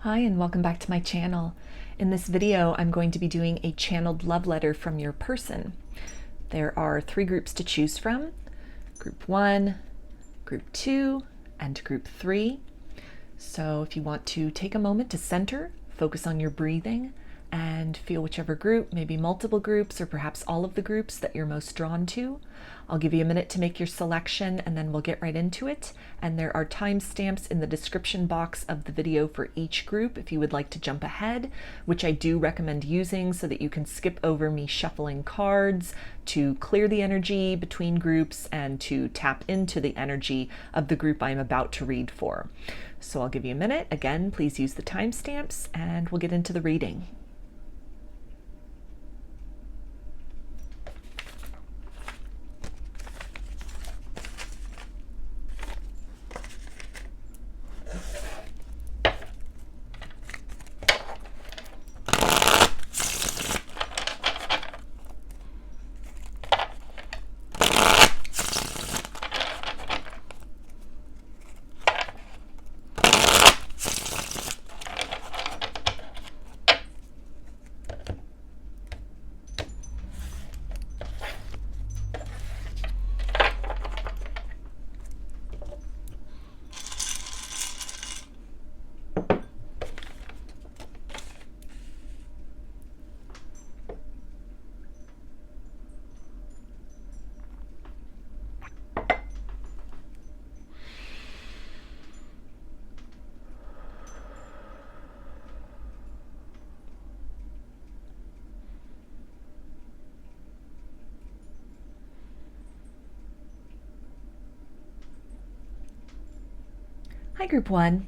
Hi, and welcome back to my channel. In this video, I'm going to be doing a channeled love letter from your person. There are 3 groups to choose from: Group 1, Group 2, and Group 3. So if you want to take a moment to center, focus on your breathing, and feel whichever group, maybe multiple groups, or perhaps all of the groups that you're most drawn to. I'll give you a minute to make your selection, and then we'll get right into it. And there are timestamps in the description box of the video for each group if you would like to jump ahead, which I do recommend using so that you can skip over me shuffling cards to clear the energy between groups and to tap into the energy of the group I'm about to read for. So I'll give you a minute. Again, please use the timestamps, and we'll get into the reading. Hi, Group 1.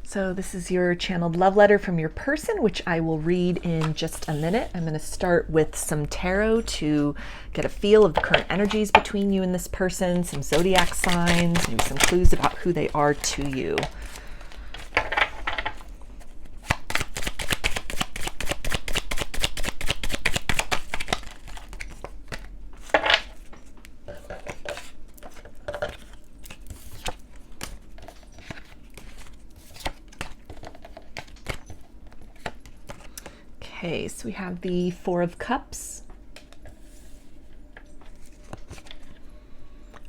So this is your channeled love letter from your person, which I will read in just a minute. I'm going to start with some tarot to get a feel of the current energies between you and this person, some zodiac signs, maybe some clues about who they are to you. Okay, so we have the 4 of Cups,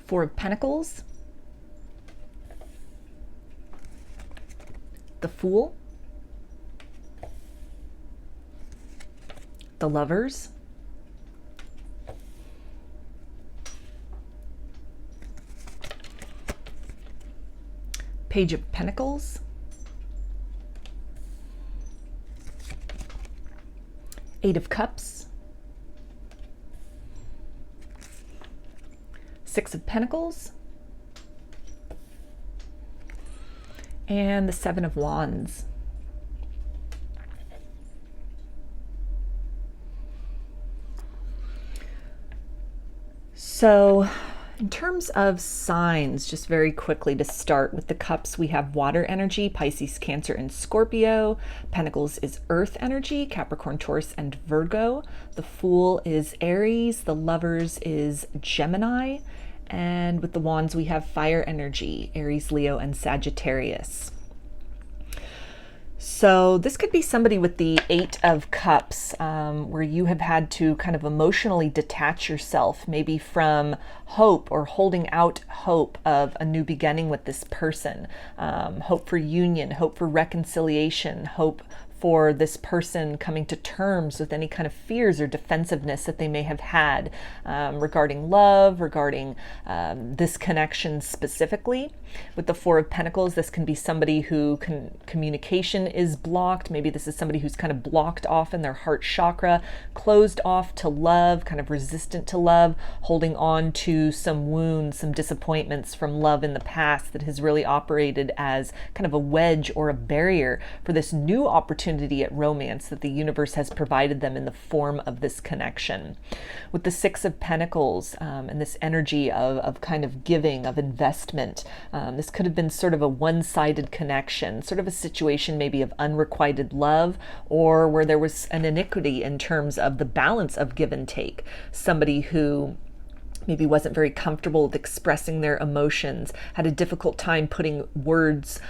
4 of Pentacles, the Fool, the Lovers, Page of Pentacles, 8 of Cups, 6 of Pentacles, and the 7 of Wands. So in terms of signs, just very quickly to start with the Cups, we have water energy, Pisces, Cancer, and Scorpio. Pentacles is earth energy, Capricorn, Taurus, and Virgo. The Fool is Aries. The Lovers is Gemini. And with the Wands, we have fire energy, Aries, Leo, and Sagittarius. So this could be somebody with the 8 of Cups, where you have had to kind of emotionally detach yourself, maybe from hope or holding out hope of a new beginning with this person. Hope for union, hope for reconciliation, hope for this person coming to terms with any kind of fears or defensiveness that they may have had regarding love, regarding this connection specifically. With the 4 of Pentacles, this can be somebody who communication is blocked. Maybe this is somebody who's kind of blocked off in their heart chakra, closed off to love, kind of resistant to love, holding on to some wounds, some disappointments from love in the past that has really operated as kind of a wedge or a barrier for this new opportunity at romance that the universe has provided them in the form of this connection. With the 6 of Pentacles and this energy of kind of giving, of investment, this could have been sort of a one-sided connection, sort of a situation maybe of unrequited love, or where there was an iniquity in terms of the balance of give and take. Somebody who maybe wasn't very comfortable with expressing their emotions, had a difficult time putting words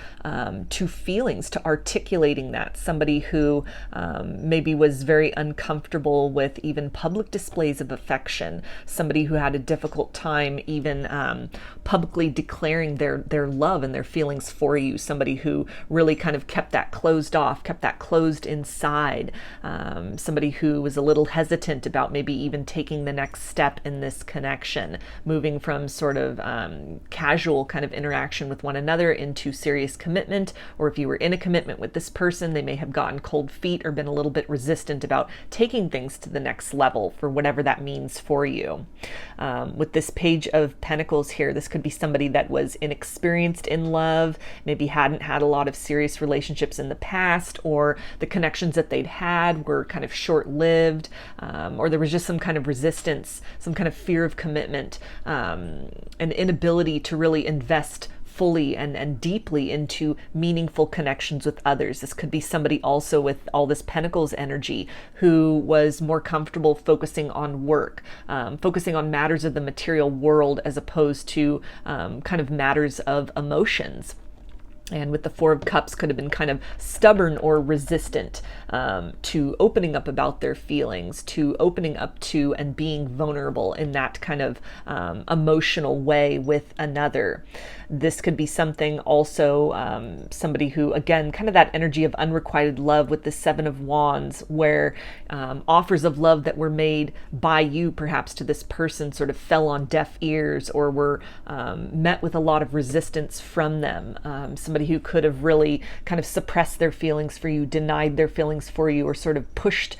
to feelings, to articulating that. Somebody who maybe was very uncomfortable with even public displays of affection. Somebody who had a difficult time even publicly declaring their love and their feelings for you. Somebody who really kind of kept that closed off, kept that closed inside. Somebody who was a little hesitant about maybe even taking the next step in this connection, moving from sort of casual kind of interaction with one another into serious commitment. Or if you were in a commitment with this person, they may have gotten cold feet or been a little bit resistant about taking things to the next level for whatever that means for you. With this Page of Pentacles here, this could be somebody that was inexperienced in love, maybe hadn't had a lot of serious relationships in the past, or the connections that they'd had were kind of short-lived, or there was just some kind of resistance, some kind of fear of commitment, an inability to really invest fully and deeply into meaningful connections with others. This could be somebody also with all this Pentacles energy who was more comfortable focusing on work, focusing on matters of the material world as opposed to kind of matters of emotions. And with the Four of Cups, could have been kind of stubborn or resistant to opening up about their feelings, to opening up to and being vulnerable in that kind of emotional way with another. This could be something also, somebody who, again, kind of that energy of unrequited love with the Seven of Wands, where offers of love that were made by you perhaps to this person sort of fell on deaf ears or were met with a lot of resistance from them. Somebody who could have really kind of suppressed their feelings for you, denied their feelings for you, or sort of pushed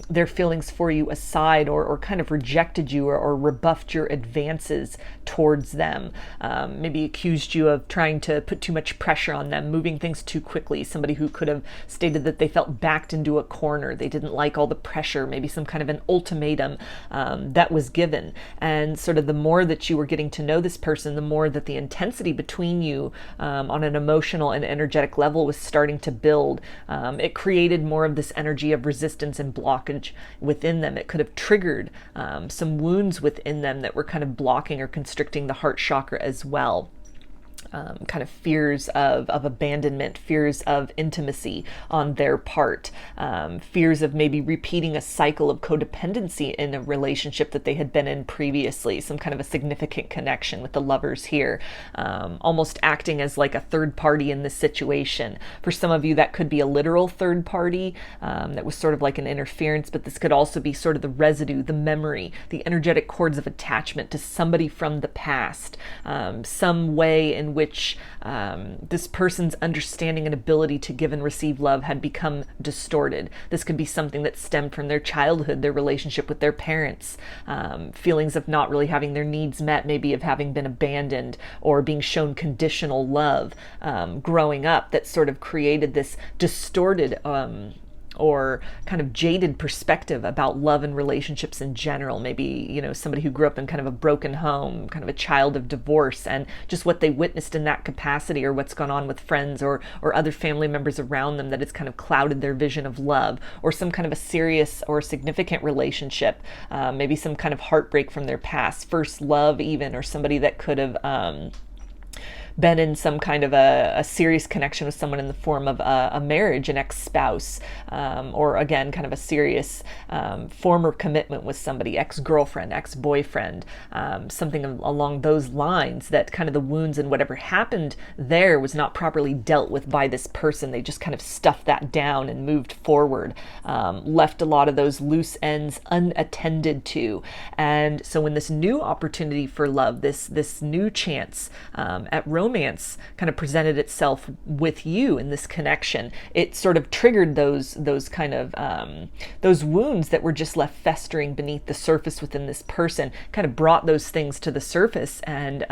their feelings for you aside, or kind of rejected you or rebuffed your advances towards them. Maybe accused you of trying to put too much pressure on them, moving things too quickly. Somebody who could have stated that they felt backed into a corner. They didn't like all the pressure, maybe some kind of an ultimatum that was given. And sort of the more that you were getting to know this person, the more that the intensity between you on an emotional and energetic level was starting to build. It created more of this energy of resistance and blockage within them. It could have triggered some wounds within them that were kind of blocking or constricting the heart chakra as well. Kind of fears of abandonment, fears of intimacy on their part, fears of maybe repeating a cycle of codependency in a relationship that they had been in previously, some kind of a significant connection with the Lovers here, almost acting as like a third party in this situation. For some of you, that could be a literal third party that was sort of like an interference, but this could also be sort of the residue, the memory, the energetic cords of attachment to somebody from the past, some way in which this person's understanding and ability to give and receive love had become distorted. This could be something that stemmed from their childhood, their relationship with their parents, feelings of not really having their needs met, maybe of having been abandoned or being shown conditional love growing up, that sort of created this distorted or kind of jaded perspective about love and relationships in general. Maybe, you know, somebody who grew up in kind of a broken home, kind of a child of divorce, and just what they witnessed in that capacity, or what's gone on with friends or other family members around them that has kind of clouded their vision of love, or some kind of a serious or significant relationship, maybe some kind of heartbreak from their past, first love even, or somebody that could have been in some kind of a serious connection with someone in the form of a marriage, an ex-spouse, or again, kind of a serious former commitment with somebody, ex-girlfriend, ex-boyfriend, something along those lines, that kind of the wounds and whatever happened there was not properly dealt with by this person. They just kind of stuffed that down and moved forward, left a lot of those loose ends unattended to. And so when this new opportunity for love, this new chance at romance kind of presented itself with you in this connection, it sort of triggered those kind of those wounds that were just left festering beneath the surface within this person, kind of brought those things to the surface, and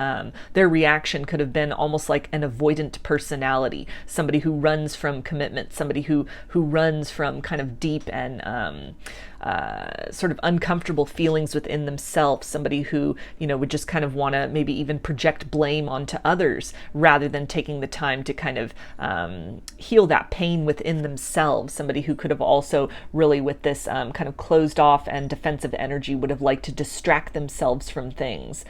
their reaction could have been almost like an avoidant personality, somebody who runs from commitment, somebody who runs from kind of deep and sort of uncomfortable feelings within themselves, somebody who, you know, would just kind of want to maybe even project blame onto others others, rather than taking the time to kind of heal that pain within themselves. Somebody who could have also really, with this kind of closed off and defensive energy, would have liked to distract themselves from things.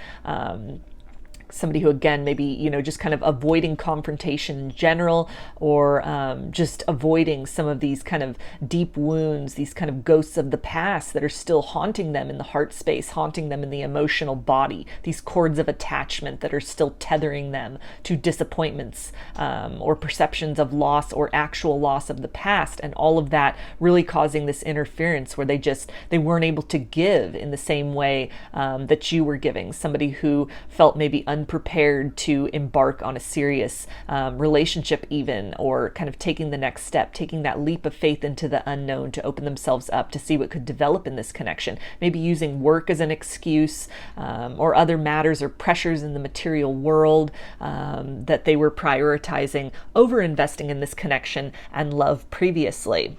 Somebody who, again, maybe, you know, just kind of avoiding confrontation in general, or just avoiding some of these kind of deep wounds, these kind of ghosts of the past that are still haunting them in the heart space, haunting them in the emotional body, these cords of attachment that are still tethering them to disappointments or perceptions of loss or actual loss of the past, and all of that really causing this interference where they weren't able to give in the same way that you were giving. Somebody who felt maybe unprepared to embark on a serious relationship even, or kind of taking the next step, taking that leap of faith into the unknown to open themselves up to see what could develop in this connection, maybe using work as an excuse, or other matters or pressures in the material world that they were prioritizing over investing in this connection and love previously.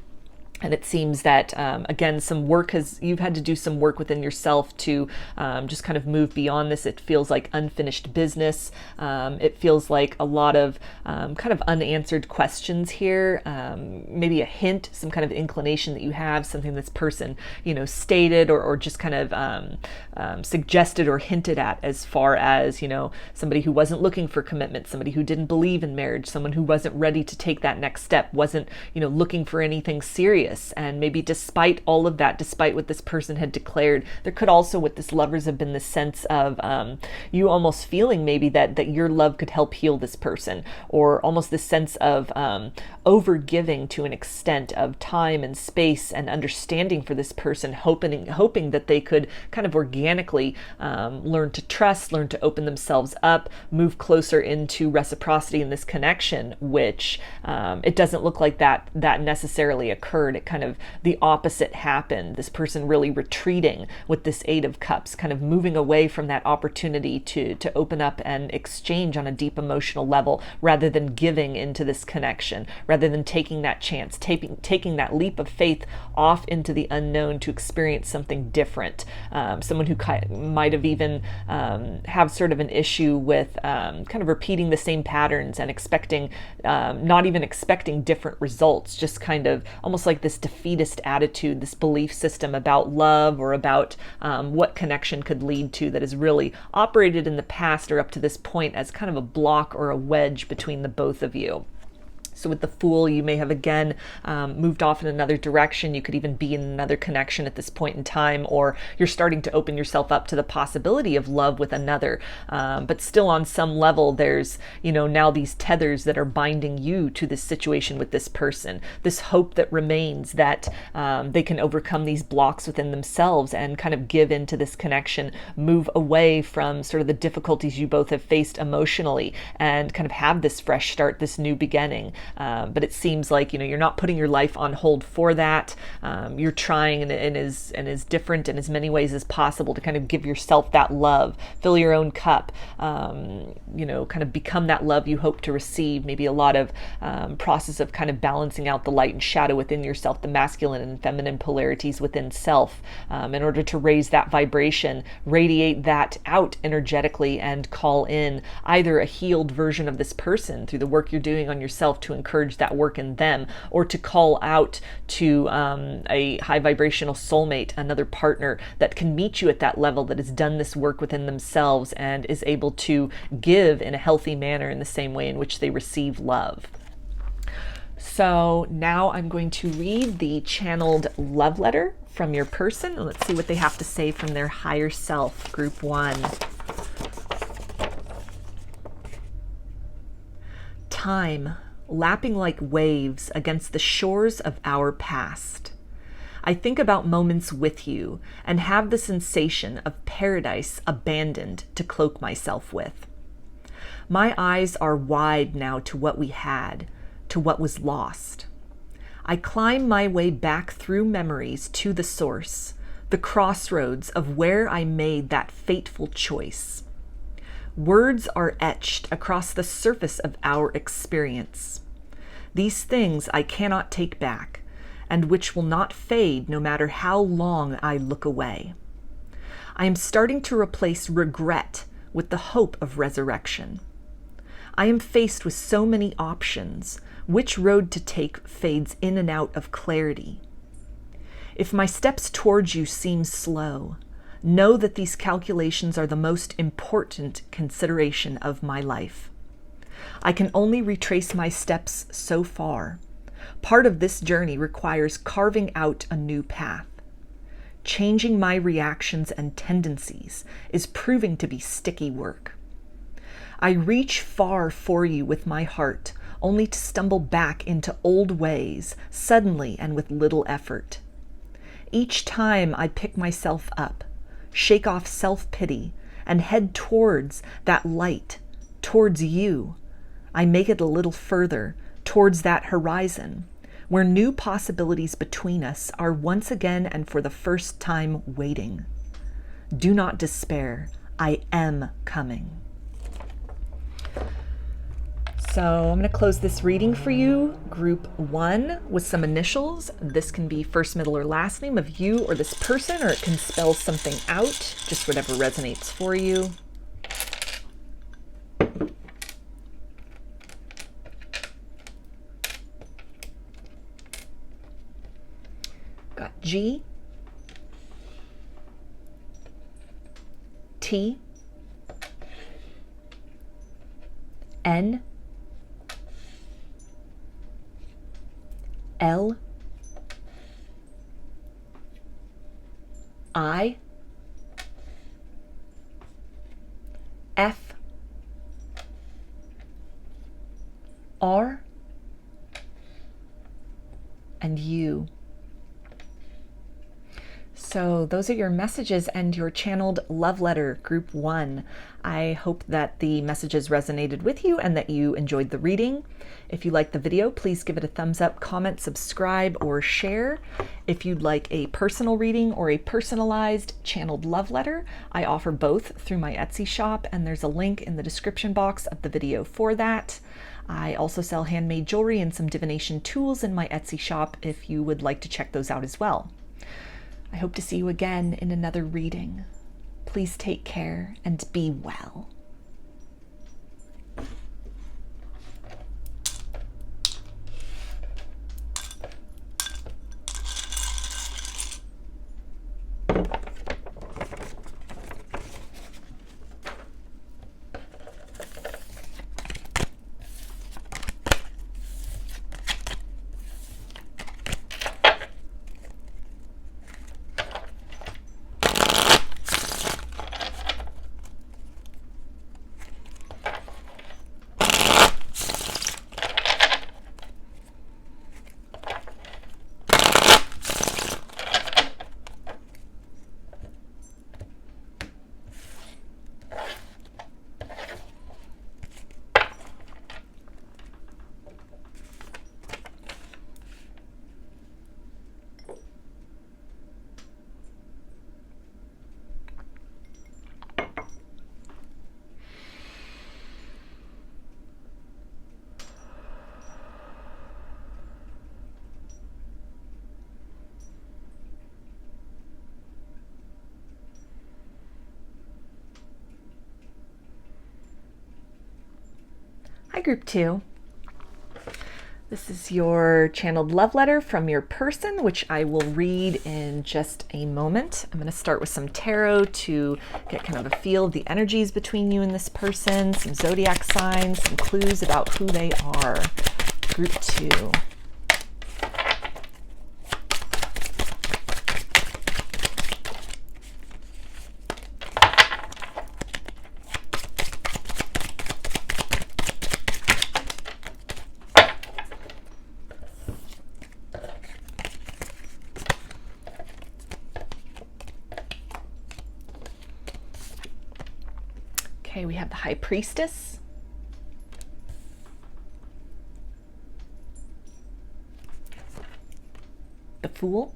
And it seems that, again, you've had to do some work within yourself to just kind of move beyond this. It feels like unfinished business. It feels like a lot of kind of unanswered questions here. Maybe a hint, some kind of inclination that you have, something this person, you know, stated or just kind of suggested or hinted at, as far as, you know, somebody who wasn't looking for commitment, somebody who didn't believe in marriage, someone who wasn't ready to take that next step, wasn't, you know, looking for anything serious. And maybe despite all of that, despite what this person had declared, there could also, with this Lovers, have been the sense of you almost feeling maybe that your love could help heal this person, or almost this sense of over-giving to an extent of time and space and understanding for this person, hoping that they could kind of organically learn to trust, learn to open themselves up, move closer into reciprocity in this connection, which it doesn't look like that necessarily occurred. It kind of the opposite happened. This person really retreating with this Eight of Cups, kind of moving away from that opportunity to open up and exchange on a deep emotional level, rather than giving into this connection, rather than taking that chance, taking that leap of faith off into the unknown to experience something different. Someone who might have even have sort of an issue with kind of repeating the same patterns and not even expecting different results, just kind of almost like this defeatist attitude, this belief system about love or about what connection could lead to, that has really operated in the past or up to this point as kind of a block or a wedge between the both of you. So with the Fool, you may have again moved off in another direction. You could even be in another connection at this point in time, or you're starting to open yourself up to the possibility of love with another. But still on some level, there's, now these tethers that are binding you to this situation with this person, this hope that remains that they can overcome these blocks within themselves and kind of give into this connection, move away from sort of the difficulties you both have faced emotionally, and kind of have this fresh start, this new beginning. But it seems like, you're not putting your life on hold for that. You're trying in as different in as many ways as possible to kind of give yourself that love, fill your own cup, kind of become that love you hope to receive. Maybe a lot of process of kind of balancing out the light and shadow within yourself, the masculine and feminine polarities within self, in order to raise that vibration, radiate that out energetically, and call in either a healed version of this person through the work you're doing on yourself to encourage that work in them, or to call out to a high vibrational soulmate, another partner that can meet you at that level, that has done this work within themselves and is able to give in a healthy manner in the same way in which they receive love. So now I'm going to read the channeled love letter from your person. Let's see what they have to say from their higher self, group 1. Time, lapping like waves against the shores of our past. I think about moments with you and have the sensation of paradise abandoned to cloak myself with. My eyes are wide now to what we had, to what was lost. I climb my way back through memories to the source, the crossroads of where I made that fateful choice. Words are etched across the surface of our experience. These things I cannot take back, and which will not fade no matter how long I look away. I am starting to replace regret with the hope of resurrection. I am faced with so many options. Which road to take fades in and out of clarity. If my steps towards you seem slow, know that these calculations are the most important consideration of my life. I can only retrace my steps so far. Part of this journey requires carving out a new path. Changing my reactions and tendencies is proving to be sticky work. I reach far for you with my heart, only to stumble back into old ways, suddenly and with little effort. Each time I pick myself up, shake off self-pity, and head towards that light, towards you, I make it a little further, towards that horizon, where new possibilities between us are once again and for the first time waiting. Do not despair. I am coming. So I'm going to close this reading for you, group 1, with some initials. This can be first, middle, or last name of you or this person, or it can spell something out, just whatever resonates for you. Got G, T, N, L, I, F, R, and U. So those are your messages and your channeled love letter, group 1. I hope that the messages resonated with you and that you enjoyed the reading. If you liked the video, please give it a thumbs up, comment, subscribe, or share. If you'd like a personal reading or a personalized channeled love letter, I offer both through my Etsy shop, and there's a link in the description box of the video for that. I also sell handmade jewelry and some divination tools in my Etsy shop if you would like to check those out as well. I hope to see you again in another reading. Please take care and be well. Hi, group 2. This is your channeled love letter from your person, which I will read in just a moment. I'm going to start with some tarot to get kind of a feel of the energies between you and this person, some zodiac signs, some clues about who they are. Group 2. Okay, we have the High Priestess, the Fool,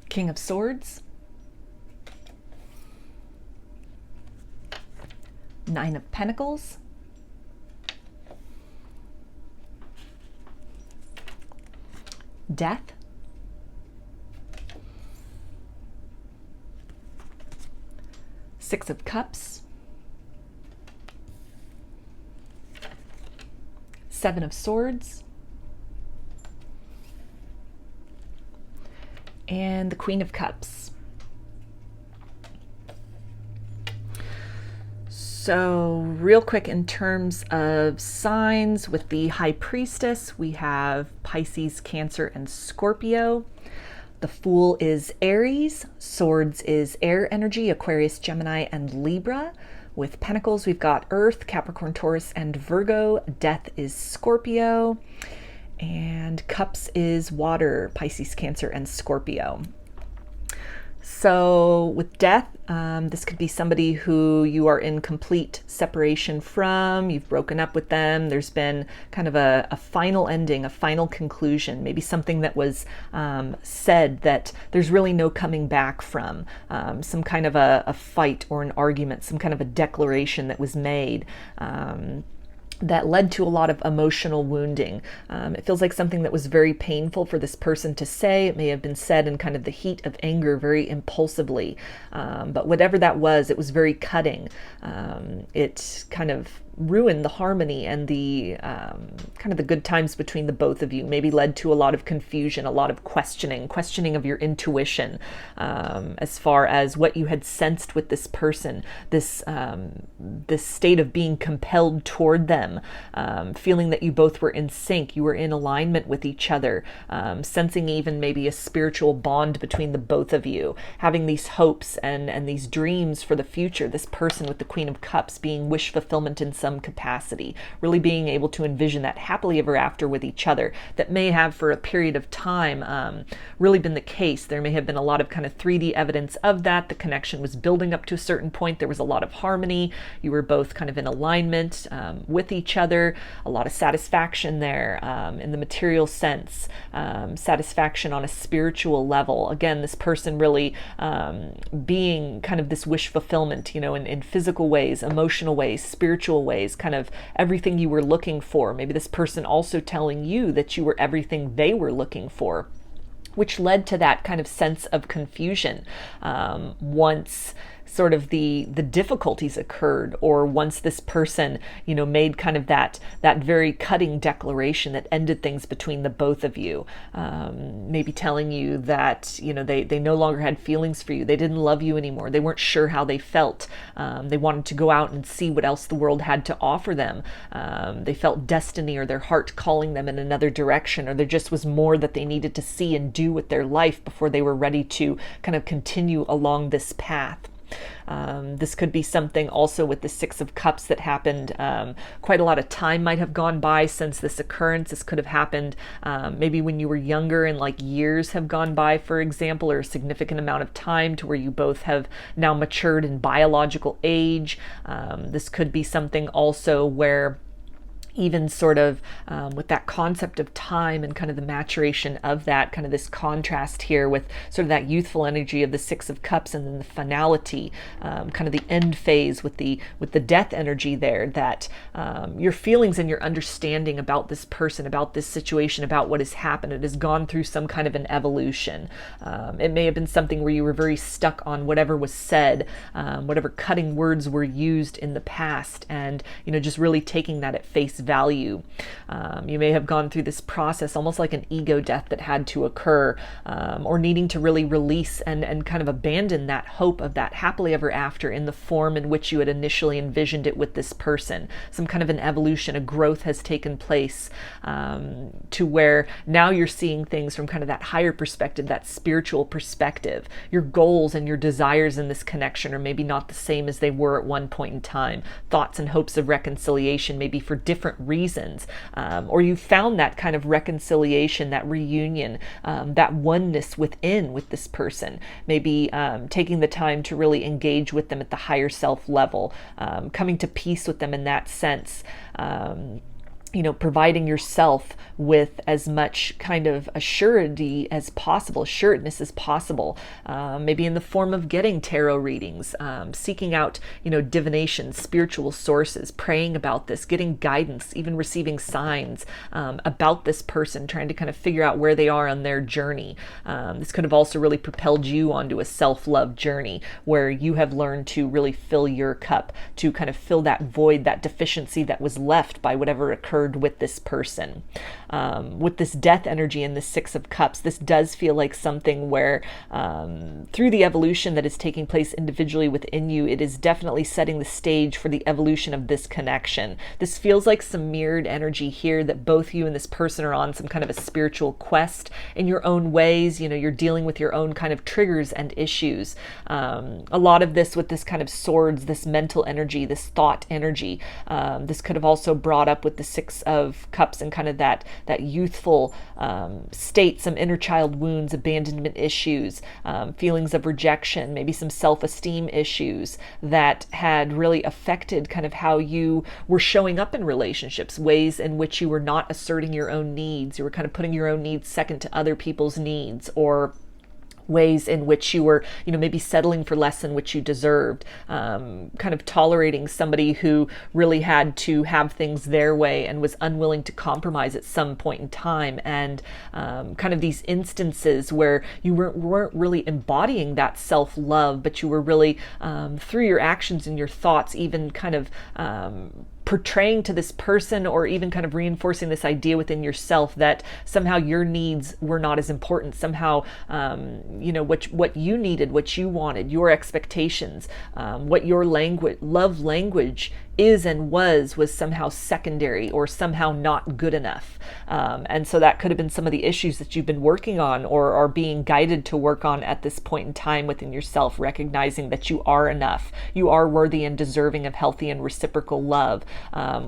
King of Swords, Nine of Pentacles, Death, Six of Cups, Seven of Swords, and the Queen of Cups. So real quick, in terms of signs, with the High Priestess, we have Pisces, Cancer, and Scorpio. The Fool is Aries. Swords is air energy, Aquarius, Gemini, and Libra. With Pentacles, we've got Earth, Capricorn, Taurus, and Virgo. Death is Scorpio. And Cups is water, Pisces, Cancer, and Scorpio. So with Death, this could be somebody who you are in complete separation from. You've broken up with them. There's been kind of a final ending, a final conclusion, maybe something that was said that there's really no coming back from, some kind of a fight or an argument, some kind of a declaration that was made. That led to a lot of emotional wounding. It feels like something that was very painful for this person to say. It may have been said in kind of the heat of anger, very impulsively. But whatever that was, it was very cutting. It kind of ruined the harmony and the kind of the good times between the both of you. Maybe led to a lot of confusion, a lot of questioning of your intuition, as far as what you had sensed with this person, this state of being compelled toward them, feeling that you both were in sync, you were in alignment with each other, sensing even maybe a spiritual bond between the both of you, having these hopes and these dreams for the future. This person with the Queen of Cups being wish fulfillment in some capacity, really being able to envision that happily ever after with each other. That may have for a period of time really been the case. There may have been a lot of kind of 3D evidence of that. The connection was building up to a certain point. There was a lot of harmony. You were both kind of in alignment with each other. A lot of satisfaction there in the material sense, satisfaction on a spiritual level. Again, this person really being kind of this wish fulfillment, in physical ways, emotional ways, spiritual ways, kind of everything you were looking for. Maybe this person also telling you that you were everything they were looking for, which led to that kind of sense of confusion once sort of the difficulties occurred, or once this person, made kind of that very cutting declaration that ended things between the both of you. Maybe telling you that, they no longer had feelings for you. They didn't love you anymore. They weren't sure how they felt. They wanted to go out and see what else the world had to offer them. They felt destiny or their heart calling them in another direction, or there just was more that they needed to see and do with their life before they were ready to kind of continue along this path. This could be something also with the Six of Cups that happened. Quite a lot of time might have gone by since this occurrence. This could have happened maybe when you were younger, and like years have gone by, for example, or a significant amount of time to where you both have now matured in biological age. This could be something also where even sort of with that concept of time and kind of the maturation of that, kind of this contrast here with sort of that youthful energy of the Six of Cups, and then the finality, kind of the end phase with the death energy there, that your feelings and your understanding about this person, about this situation, about what has happened, it has gone through some kind of an evolution. It may have been something where you were very stuck on whatever was said, whatever cutting words were used in the past, and just really taking that at face value. You may have gone through this process almost like an ego death that had to occur, or needing to really release and kind of abandon that hope of that happily ever after in the form in which you had initially envisioned it with this person. Some kind of an evolution, a growth has taken place, to where now you're seeing things from kind of that higher perspective, that spiritual perspective. Your goals and your desires in this connection are maybe not the same as they were at one point in time. Thoughts and hopes of reconciliation may be for different reasons, or you found that kind of reconciliation, that reunion, that oneness within with this person. Maybe taking the time to really engage with them at the higher self level, coming to peace with them in that sense. providing yourself with as much kind of assurity as possible, assuredness as possible, maybe in the form of getting tarot readings, seeking out, divination, spiritual sources, praying about this, getting guidance, even receiving signs about this person, trying to kind of figure out where they are on their journey. This could have also really propelled you onto a self-love journey where you have learned to really fill your cup, to kind of fill that void, that deficiency that was left by whatever occurred with this person. With this death energy and the Six of Cups, this does feel like something where through the evolution that is taking place individually within you, it is definitely setting the stage for the evolution of this connection. This feels like some mirrored energy here that both you and this person are on some kind of a spiritual quest in your own ways. You're dealing with your own kind of triggers and issues. A lot of this with this kind of swords, this mental energy, this thought energy. This could have also brought up with the Six of Cups and kind of that youthful state, some inner child wounds, abandonment issues, feelings of rejection, maybe some self-esteem issues that had really affected kind of how you were showing up in relationships, ways in which you were not asserting your own needs. You were kind of putting your own needs second to other people's needs, or ways in which you were, maybe settling for less than which you deserved, kind of tolerating somebody who really had to have things their way and was unwilling to compromise at some point in time, and kind of these instances where you weren't really embodying that self-love, but you were really, through your actions and your thoughts, even kind of portraying to this person, or even kind of reinforcing this idea within yourself that somehow your needs were not as important. Somehow, what you needed, what you wanted, your expectations, what your love language is and was somehow secondary or somehow not good enough. And so that could have been some of the issues that you've been working on or are being guided to work on at this point in time within yourself, recognizing that you are enough. You are worthy and deserving of healthy and reciprocal love.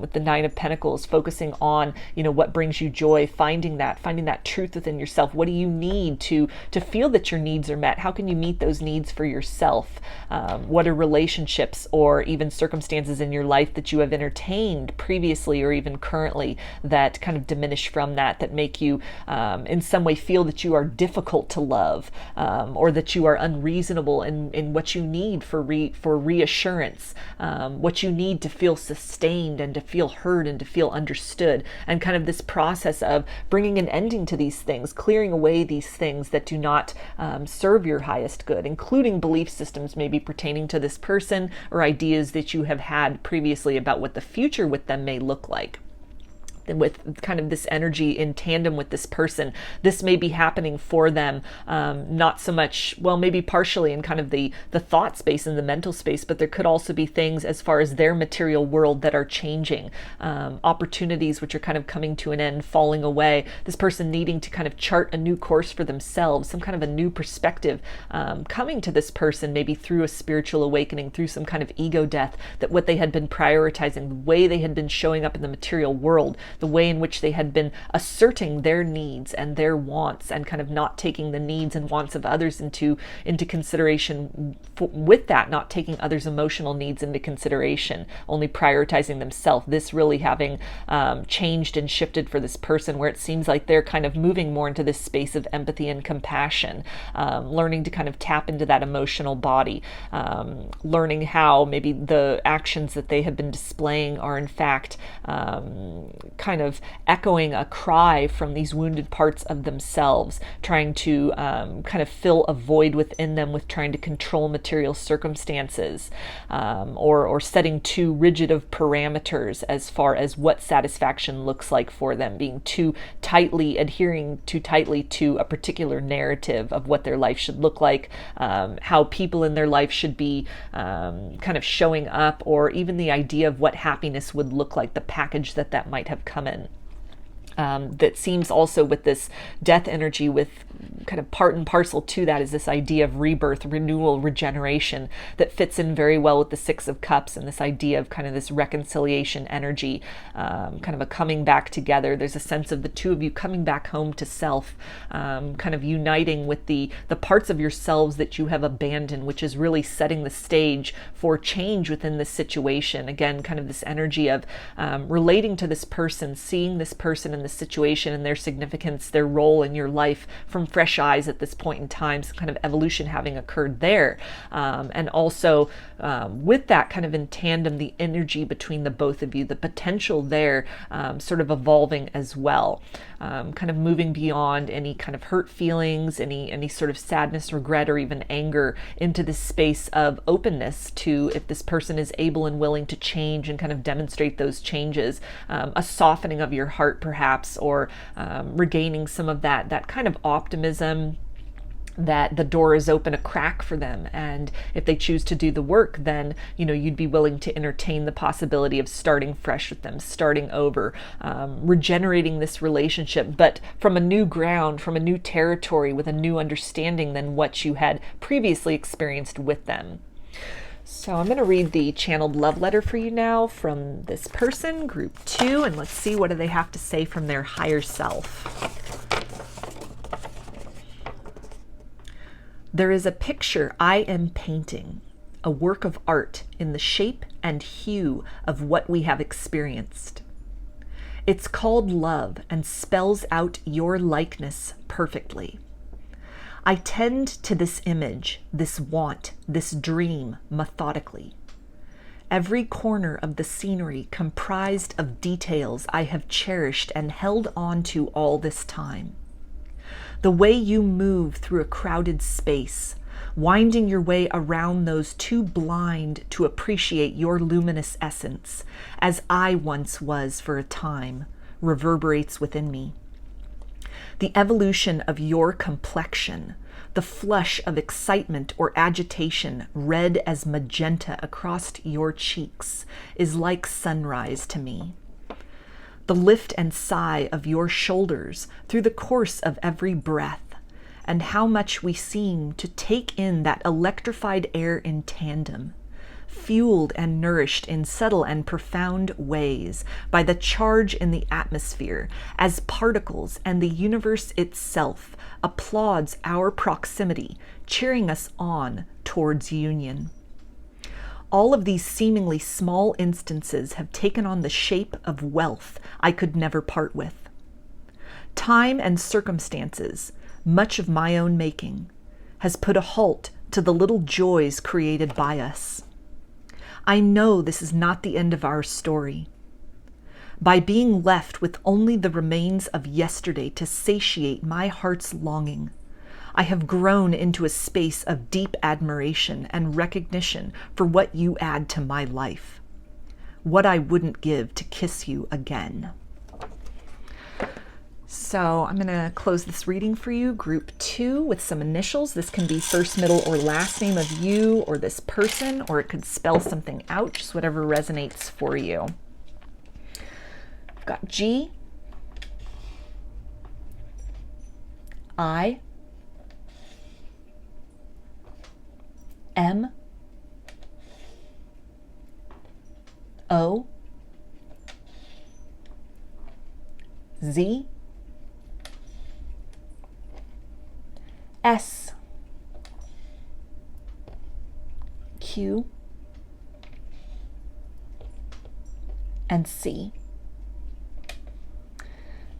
With the Nine of Pentacles, focusing on, what brings you joy, finding that truth within yourself. What do you need to feel that your needs are met? How can you meet those needs for yourself? What are relationships or even circumstances in your life that you have entertained previously or even currently that kind of diminish from that make you in some way feel that you are difficult to love, or that you are unreasonable in what you need for reassurance, what you need to feel sustained and to feel heard and to feel understood, and kind of this process of bringing an ending to these things, clearing away these things that do not serve your highest good, including belief systems maybe pertaining to this person or ideas that you have had previously about what the future with them may look like. With kind of this energy in tandem with this person, this may be happening for them, not so much, well, maybe partially in kind of the thought space and the mental space, but there could also be things as far as their material world that are changing, opportunities which are kind of coming to an end, falling away, this person needing to kind of chart a new course for themselves, some kind of a new perspective coming to this person, maybe through a spiritual awakening, through some kind of ego death, that what they had been prioritizing, the way they had been showing up in the material world, the way in which they had been asserting their needs and their wants, and kind of not taking the needs and wants of others into consideration, with that, not taking others' emotional needs into consideration, only prioritizing themselves. This really having changed and shifted for this person, where it seems like they're kind of moving more into this space of empathy and compassion, learning to kind of tap into that emotional body, learning how maybe the actions that they have been displaying are in fact kind of echoing a cry from these wounded parts of themselves, trying to kind of fill a void within them with trying to control material circumstances, or setting too rigid of parameters as far as what satisfaction looks like for them, being adhering too tightly to a particular narrative of what their life should look like, how people in their life should be kind of showing up, or even the idea of what happiness would look like, the package that might have come in. that seems also with this death energy, with kind of part and parcel to that is this idea of rebirth, renewal, regeneration that fits in very well with the Six of Cups and this idea of kind of this reconciliation energy, kind of a coming back together. There's a sense of the two of you coming back home to self, kind of uniting with the parts of yourselves that you have abandoned, which is really setting the stage for change within this situation. Again, kind of this energy of relating to this person, seeing this person in this situation and their significance, their role in your life from fresh eyes at this point in time, some kind of evolution having occurred there. And also with that kind of in tandem, the energy between the both of you, the potential there sort of evolving as well, kind of moving beyond any kind of hurt feelings, any sort of sadness, regret, or even anger into this space of openness to, if this person is able and willing to change and kind of demonstrate those changes, a softening of your heart perhaps, or regaining some of that kind of optimism that the door is open a crack for them. And if they choose to do the work, then, you'd be willing to entertain the possibility of starting fresh with them, starting over, regenerating this relationship, but from a new ground, from a new territory, with a new understanding than what you had previously experienced with them. So I'm going to read the channeled love letter for you now from this person, group 2, and let's see what do they have to say from their higher self. There is a picture I am painting, a work of art in the shape and hue of what we have experienced. It's called love and spells out your likeness perfectly. I tend to this image, this want, this dream methodically. Every corner of the scenery comprised of details I have cherished and held on to all this time. The way you move through a crowded space, winding your way around those too blind to appreciate your luminous essence, as I once was for a time, reverberates within me. The evolution of your complexion, the flush of excitement or agitation, red as magenta across your cheeks, is like sunrise to me. The lift and sigh of your shoulders through the course of every breath, and how much we seem to take in that electrified air in tandem, fueled and nourished in subtle and profound ways by the charge in the atmosphere, as particles and the universe itself applauds our proximity, cheering us on towards union. All of these seemingly small instances have taken on the shape of wealth I could never part with. Time and circumstances, much of my own making, has put a halt to the little joys created by us. I know this is not the end of our story. By being left with only the remains of yesterday to satiate my heart's longing, I have grown into a space of deep admiration and recognition for what you add to my life. What I wouldn't give to kiss you again. So I'm going to close this reading for you, group 2, with some initials. This can be first, middle, or last name of you or this person, or it could spell something out, just whatever resonates for you. I've got G, I, M, O, Z, S, Q, and C.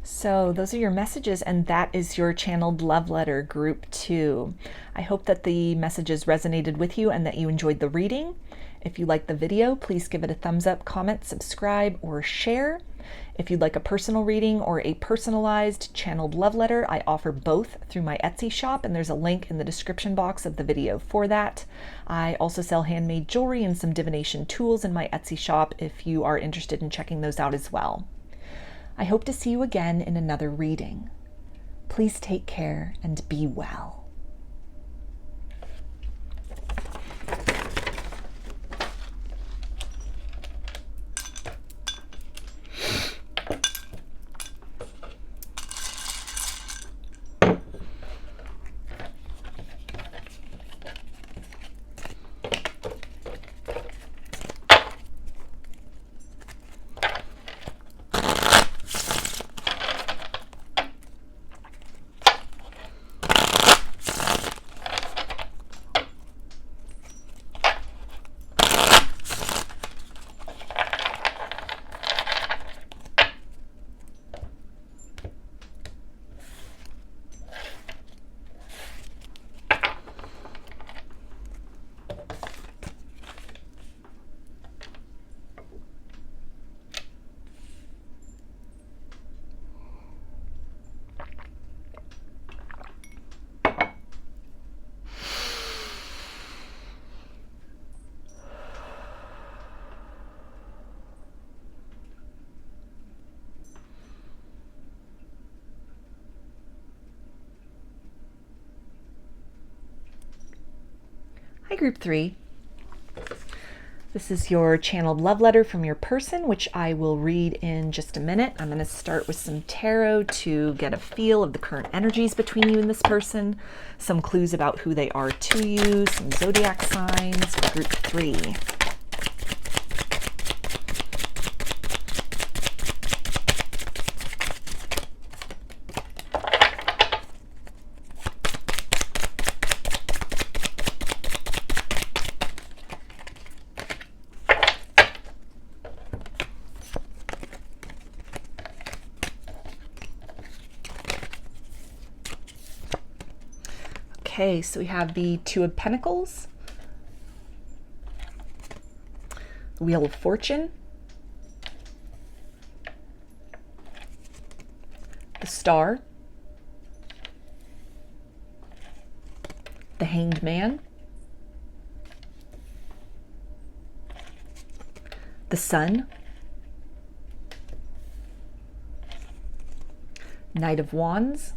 So those are your messages, and that is your channeled love letter, group 2. I hope that the messages resonated with you and that you enjoyed the reading. If you liked the video, please give it a thumbs up, comment, subscribe, or share. If you'd like a personal reading or a personalized channeled love letter, I offer both through my Etsy shop, and there's a link in the description box of the video for that. I also sell handmade jewelry and some divination tools in my Etsy shop if you are interested in checking those out as well. I hope to see you again in another reading. Please take care and be well. Hi, Group 3. This is your channeled love letter from your person, which I will read in just a minute. I'm going to start with some tarot to get a feel of the current energies between you and this person, some clues about who they are to you, some zodiac signs for Group 3. Okay, so we have the Two of Pentacles, the Wheel of Fortune, the Star, the Hanged Man, the Sun, Knight of Wands,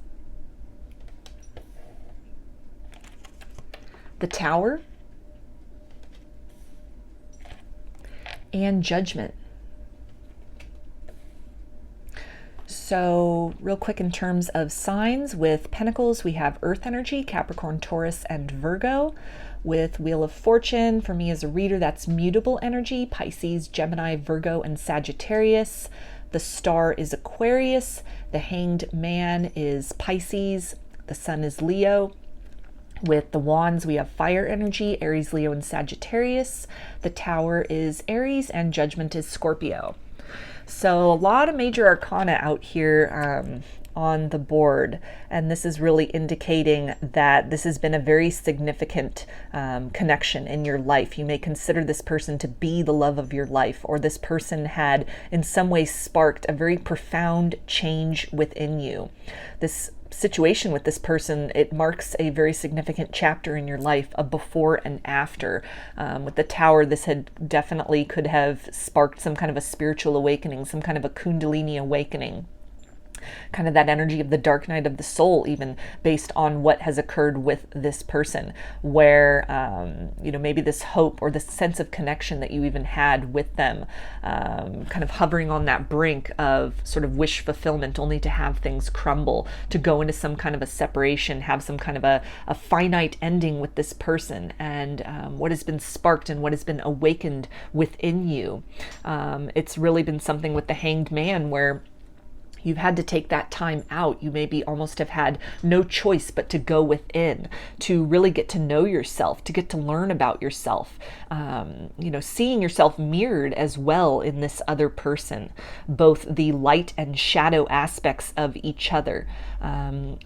the Tower, and Judgment. So real quick in terms of signs, with Pentacles we have Earth energy, Capricorn, Taurus, and Virgo. With Wheel of Fortune, for me as a reader, that's mutable energy, Pisces, Gemini, Virgo, and Sagittarius. The Star is Aquarius, the Hanged Man is Pisces, the Sun is Leo. With the Wands, we have fire energy, Aries, Leo, and Sagittarius. The Tower is Aries, and Judgment is Scorpio. So a lot of major arcana out here on the board, and this is really indicating that this has been a very significant connection in your life. You may consider this person to be the love of your life, or this person had in some way sparked a very profound change within you. This situation with this person, it marks a very significant chapter in your life, a before and after. With the Tower, this had definitely could have sparked some kind of a spiritual awakening, some kind of a kundalini awakening. Kind of that energy of the dark night of the soul, even based on what has occurred with this person, where maybe this hope or this sense of connection that you even had with them, kind of hovering on that brink of sort of wish fulfillment, only to have things crumble, to go into some kind of a separation, have some kind of a finite ending with this person, and what has been sparked and what has been awakened within you. It's really been something with the Hanged Man where you've had to take that time out. You maybe almost have had no choice but to go within, to really get to know yourself, to get to learn about yourself, seeing yourself mirrored as well in this other person, both the light and shadow aspects of each other,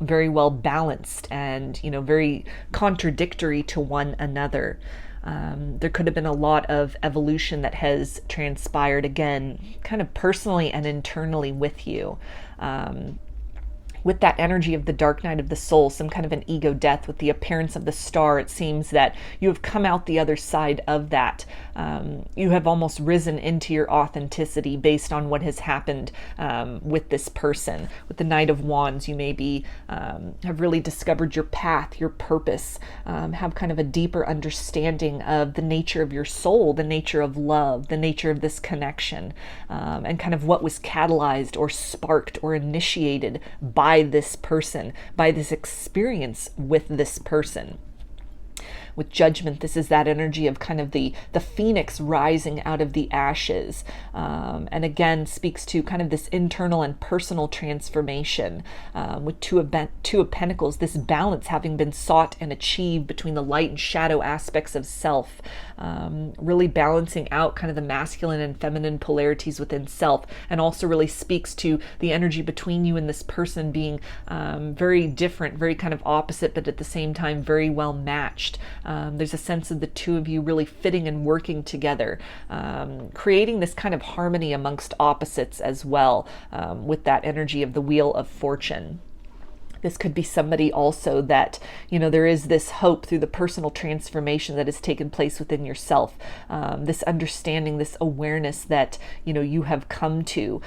very well balanced and, very contradictory to one another. There could have been a lot of evolution that has transpired, again, kind of personally and internally with you. With that energy of the dark night of the soul, some kind of an ego death. With the appearance of the Star, it seems that you have come out the other side of that. You have almost risen into your authenticity based on what has happened with this person. With the Knight of Wands, you maybe have really discovered your path, your purpose, have kind of a deeper understanding of the nature of your soul, the nature of love, the nature of this connection, and kind of what was catalyzed or sparked or initiated by this person, by this experience with this person. With Judgment, this is that energy of kind of the phoenix rising out of the ashes, and again speaks to kind of this internal and personal transformation. With Two of Pentacles, this balance having been sought and achieved between the light and shadow aspects of self, really balancing out kind of the masculine and feminine polarities within self, and also really speaks to the energy between you and this person being very different, very kind of opposite, but at the same time very well matched. There's a sense of the two of you really fitting and working together, creating this kind of harmony amongst opposites as well, with that energy of the Wheel of Fortune. This could be somebody also that, there is this hope through the personal transformation that has taken place within yourself. This understanding, this awareness that, you have come to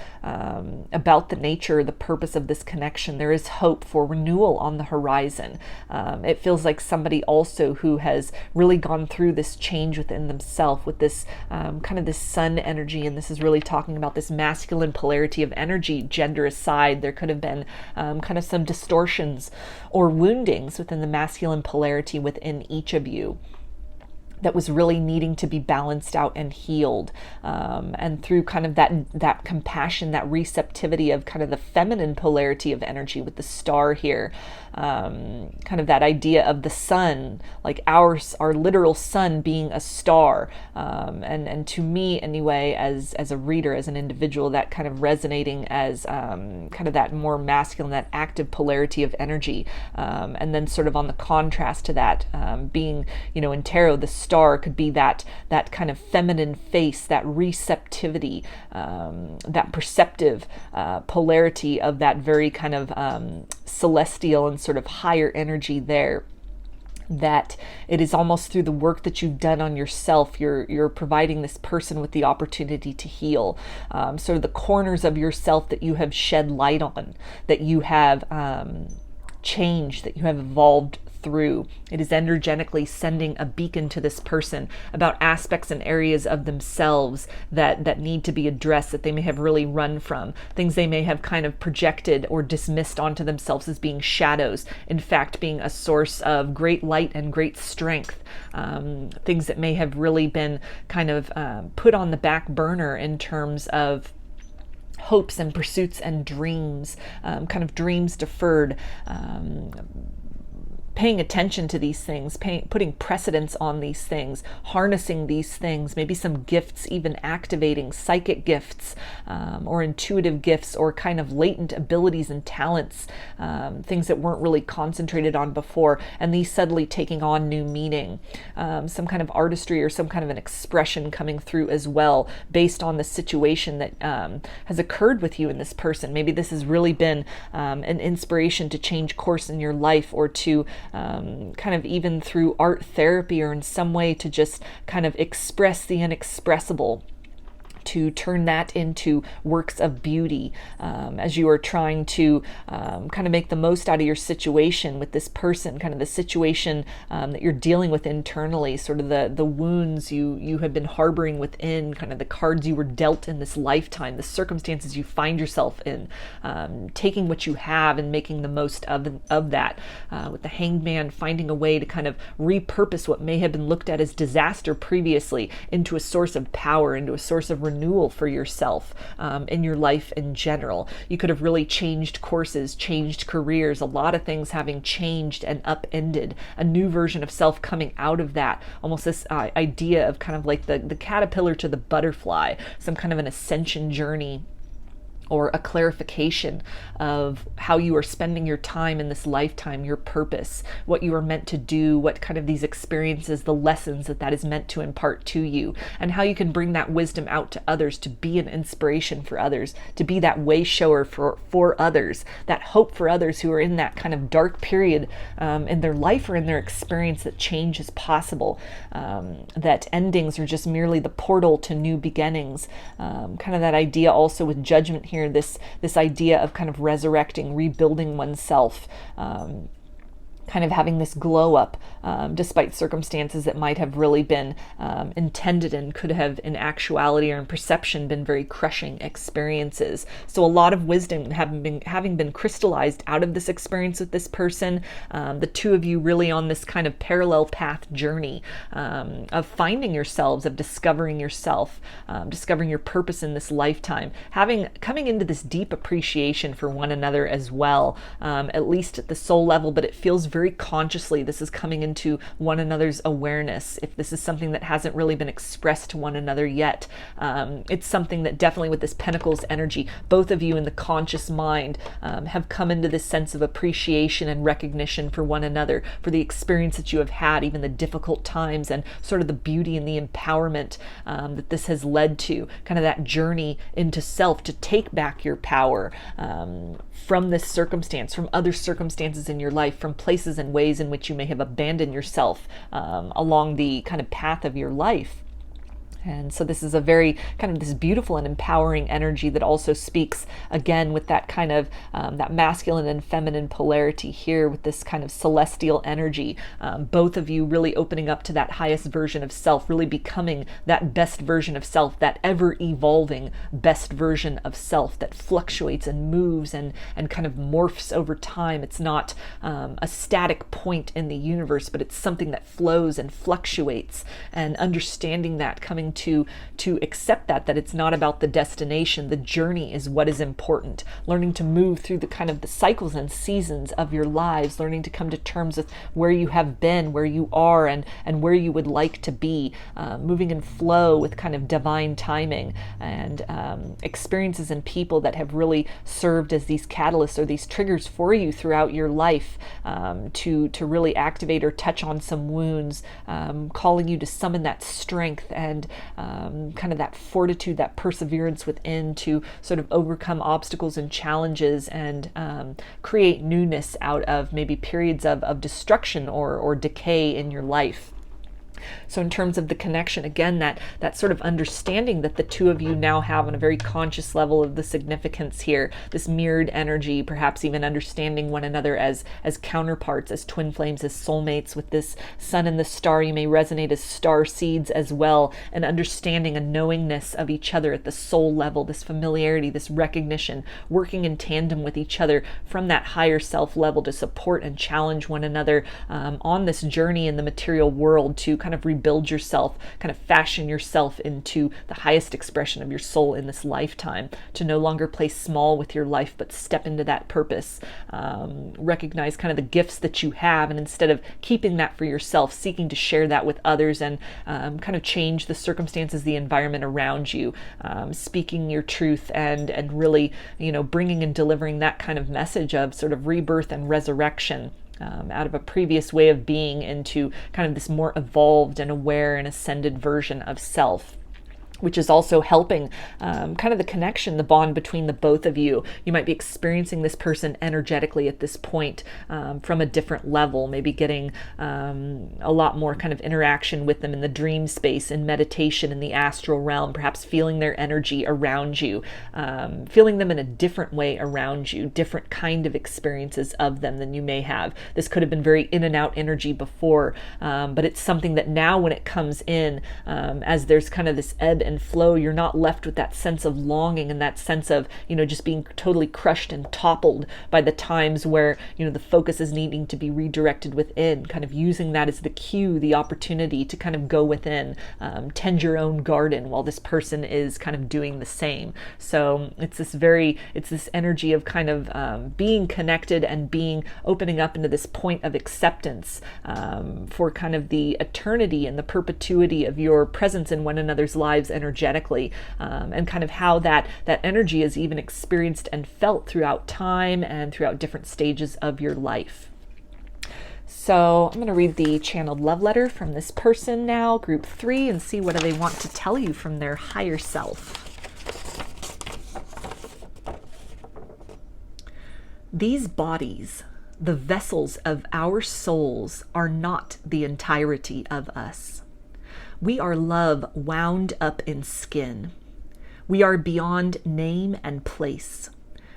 about the nature, the purpose of this connection. There is hope for renewal on the horizon. It feels like somebody also who has really gone through this change within themselves with this kind of this sun energy. And this is really talking about this masculine polarity of energy, gender aside. There could have been kind of some distortions or woundings within the masculine polarity within each of you that was really needing to be balanced out and healed. And through kind of that compassion, that receptivity of kind of the feminine polarity of energy with the star here, kind of that idea of the sun, like our literal sun being a star. And to me anyway, as a reader, as an individual, that kind of resonating as kind of that more masculine, that active polarity of energy. And then sort of on the contrast to that, being, in tarot, the star could be that kind of feminine face, that receptivity, that perceptive polarity of that very kind of celestial and sort of higher energy there. That it is almost through the work that you've done on yourself, you're providing this person with the opportunity to heal. So the corners of yourself that you have shed light on, that you have changed, that you have evolved through. It is energetically sending a beacon to this person about aspects and areas of themselves that need to be addressed, that they may have really run from, things they may have kind of projected or dismissed onto themselves as being shadows, in fact being a source of great light and great strength. Things that may have really been kind of put on the back burner in terms of hopes and pursuits and dreams, kind of dreams deferred, paying attention to these things, putting precedence on these things, harnessing these things, maybe some gifts, even activating psychic gifts or intuitive gifts or kind of latent abilities and talents, things that weren't really concentrated on before, and these suddenly taking on new meaning, some kind of artistry or some kind of an expression coming through as well based on the situation that has occurred with you and this person. Maybe this has really been an inspiration to change course in your life, or to kind of even through art therapy or in some way to just kind of express the inexpressible, to turn that into works of beauty as you are trying to kind of make the most out of your situation with this person, kind of the situation that you're dealing with internally, sort of the wounds you have been harboring within, kind of the cards you were dealt in this lifetime, the circumstances you find yourself in, taking what you have and making the most of that. With the Hanged Man, finding a way to kind of repurpose what may have been looked at as disaster previously into a source of power, into a source of renewal for yourself in your life in general. You could have really changed courses, changed careers, a lot of things having changed and upended, a new version of self coming out of that, almost this idea of kind of like the caterpillar to the butterfly, some kind of an ascension journey, or a clarification of how you are spending your time in this lifetime, your purpose, what you are meant to do, what kind of these experiences, the lessons that is meant to impart to you, and how you can bring that wisdom out to others, to be an inspiration for others, to be that way shower for others, that hope for others who are in that kind of dark period in their life or in their experience, that change is possible, that endings are just merely the portal to new beginnings. Kind of that idea also with judgment here, this idea of kind of resurrecting, rebuilding oneself, kind of having this glow up despite circumstances that might have really been intended and could have in actuality or in perception been very crushing experiences. So a lot of wisdom having been crystallized out of this experience with this person, the two of you really on this kind of parallel path journey of finding yourselves, of discovering yourself, discovering your purpose in this lifetime, coming into this deep appreciation for one another as well, at least at the soul level, but it feels very consciously this is coming into one another's awareness. If this is something that hasn't really been expressed to one another yet, it's something that definitely with this Pentacles energy, both of you in the conscious mind have come into this sense of appreciation and recognition for one another, for the experience that you have had, even the difficult times, and sort of the beauty and the empowerment that this has led to, kind of that journey into self to take back your power from this circumstance, from other circumstances in your life, from places and ways in which you may have abandoned yourself along the kind of path of your life. And so this is a very kind of this beautiful and empowering energy that also speaks again with that kind of that masculine and feminine polarity here with this kind of celestial energy. Both of you really opening up to that highest version of self, really becoming that best version of self, that ever evolving best version of self that fluctuates and moves and kind of morphs over time. It's not a static point in the universe, but it's something that flows and fluctuates, and understanding that, coming to accept that it's not about the destination. The journey is what is important. Learning to move through the kind of the cycles and seasons of your lives, learning to come to terms with where you have been, where you are, and where you would like to be, moving in flow with kind of divine timing, and experiences and people that have really served as these catalysts or these triggers for you throughout your life, to really activate or touch on some wounds, calling you to summon that strength and kind of that fortitude, that perseverance within to sort of overcome obstacles and challenges, and create newness out of maybe periods of destruction or decay in your life. So in terms of the connection, again, that sort of understanding that the two of you now have on a very conscious level of the significance here, this mirrored energy, perhaps even understanding one another as counterparts, as twin flames, as soulmates. With this sun and the star, you may resonate as star seeds as well, and understanding a knowingness of each other at the soul level, this familiarity, this recognition, working in tandem with each other from that higher self level to support and challenge one another on this journey in the material world to kind of rebuild yourself, kind of fashion yourself into the highest expression of your soul in this lifetime, to no longer play small with your life, but step into that purpose, recognize kind of the gifts that you have, and instead of keeping that for yourself, seeking to share that with others, and kind of change the circumstances, the environment around you, speaking your truth, and really, bringing and delivering that kind of message of sort of rebirth and resurrection. Out of a previous way of being into kind of this more evolved and aware and ascended version of self, which is also helping kind of the connection, the bond between the both of you. You might be experiencing this person energetically at this point from a different level, maybe getting a lot more kind of interaction with them in the dream space, in meditation, in the astral realm, perhaps feeling their energy around you, feeling them in a different way around you, different kind of experiences of them than you may have. This could have been very in and out energy before, but it's something that now when it comes in, as there's kind of this ebb and flow, you're not left with that sense of longing and that sense of, just being totally crushed and toppled by the times where, the focus is needing to be redirected within, kind of using that as the cue, the opportunity to kind of go within, tend your own garden while this person is kind of doing the same. So it's this energy of kind of being connected and opening up into this point of acceptance for kind of the eternity and the perpetuity of your presence in one another's lives energetically, and kind of how that energy is even experienced and felt throughout time and throughout different stages of your life. So I'm going to read the channeled love letter from this person now, group 3, and see what do they want to tell you from their higher self. These bodies, the vessels of our souls, are not the entirety of us. We are love wound up in skin. We are beyond name and place.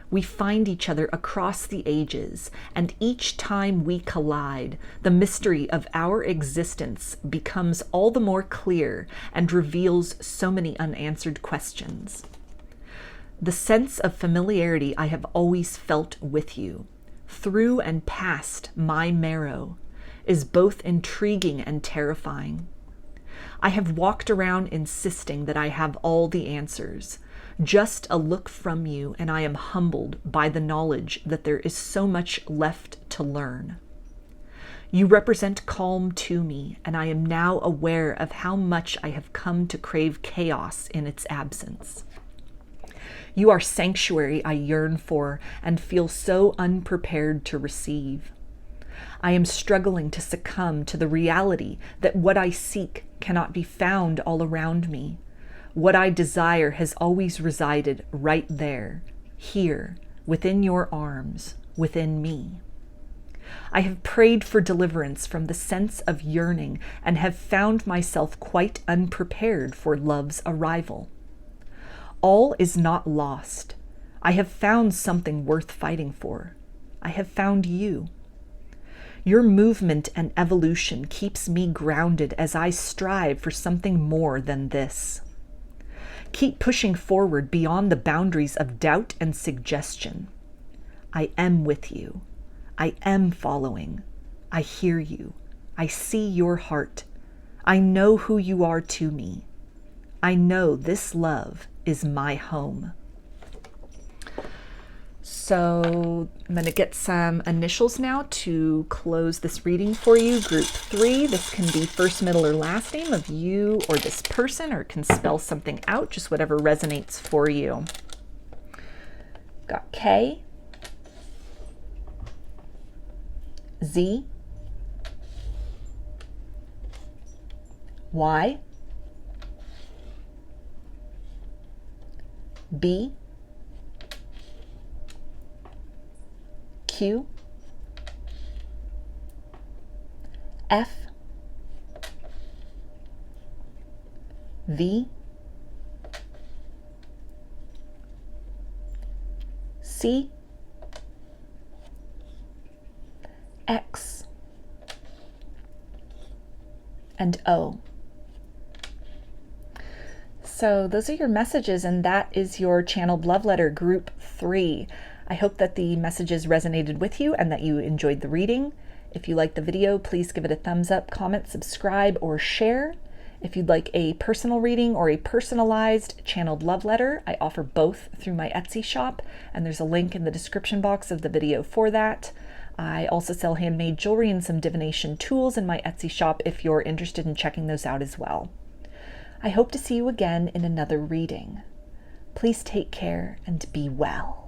We find each other across the ages, and each time we collide, the mystery of our existence becomes all the more clear and reveals so many unanswered questions. The sense of familiarity I have always felt with you, through and past my marrow, is both intriguing and terrifying. I have walked around insisting that I have all the answers. Just a look from you, and I am humbled by the knowledge that there is so much left to learn. You represent calm to me, and I am now aware of how much I have come to crave chaos in its absence. You are sanctuary I yearn for and feel so unprepared to receive. I am struggling to succumb to the reality that what I seek cannot be found all around me. What I desire has always resided right there, here, within your arms, within me. I have prayed for deliverance from the sense of yearning and have found myself quite unprepared for love's arrival. All is not lost. I have found something worth fighting for. I have found you. Your movement and evolution keeps me grounded as I strive for something more than this. Keep pushing forward beyond the boundaries of doubt and suggestion. I am with you. I am following. I hear you. I see your heart. I know who you are to me. I know this love is my home. So I'm going to get some initials now to close this reading for you. Group 3, this can be first, middle, or last name of you or this person, or it can spell something out, just whatever resonates for you. Got K, Z, Y, B, Q, F, V, C, X, and O. So those are your messages, and that is your channeled love letter, group 3. I hope that the messages resonated with you and that you enjoyed the reading. If you liked the video, please give it a thumbs up, comment, subscribe, or share. If you'd like a personal reading or a personalized channeled love letter, I offer both through my Etsy shop, and there's a link in the description box of the video for that. I also sell handmade jewelry and some divination tools in my Etsy shop if you're interested in checking those out as well. I hope to see you again in another reading. Please take care and be well.